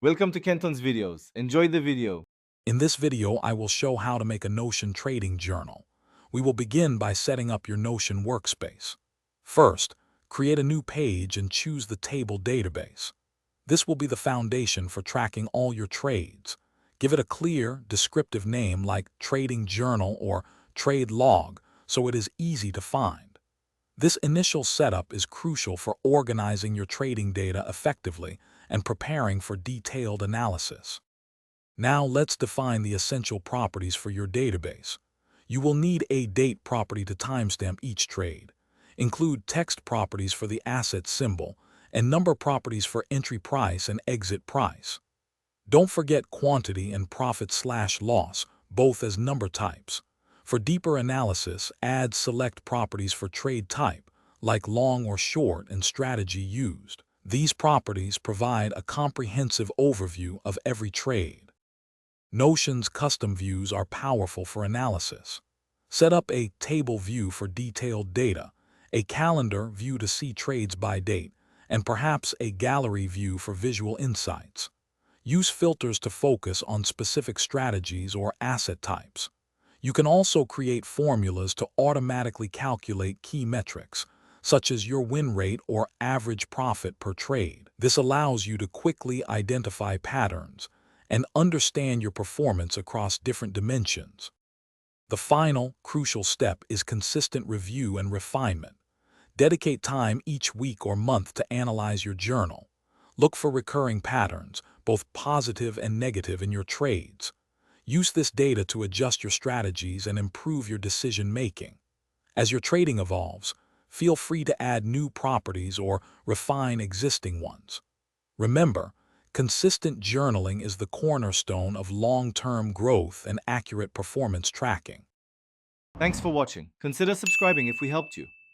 Welcome to Kenton's videos. Enjoy the video. In this video, I will show how to make a Notion trading journal. We will begin by setting up your Notion workspace. First, create a new page and choose the table database. This will be the foundation for tracking all your trades. Give it a clear, descriptive name like Trading Journal or Trade Log so it is easy to find. This initial setup is crucial for organizing your trading data effectively and preparing for detailed analysis. Now let's define the essential properties for your database. You will need a date property to timestamp each trade. Include text properties for the asset symbol and number properties for entry price and exit price. Don't forget quantity and profit/loss, both as number types. For deeper analysis, add select properties for trade type, like long or short and strategy used. These properties provide a comprehensive overview of every trade. Notion's custom views are powerful for analysis. Set up a table view for detailed data, a calendar view to see trades by date, and perhaps a gallery view for visual insights. Use filters to focus on specific strategies or asset types. You can also create formulas to automatically calculate key metrics, such as your win rate or average profit per trade. This allows you to quickly identify patterns and understand your performance across different dimensions. The final, crucial step is consistent review and refinement. Dedicate time each week or month to analyze your journal. Look for recurring patterns, both positive and negative, in your trades. Use this data to adjust your strategies and improve your decision-making. As your trading evolves, feel free to add new properties or refine existing ones. Remember, consistent journaling is the cornerstone of long-term growth and accurate performance tracking. Thanks for watching. Consider subscribing if we helped you.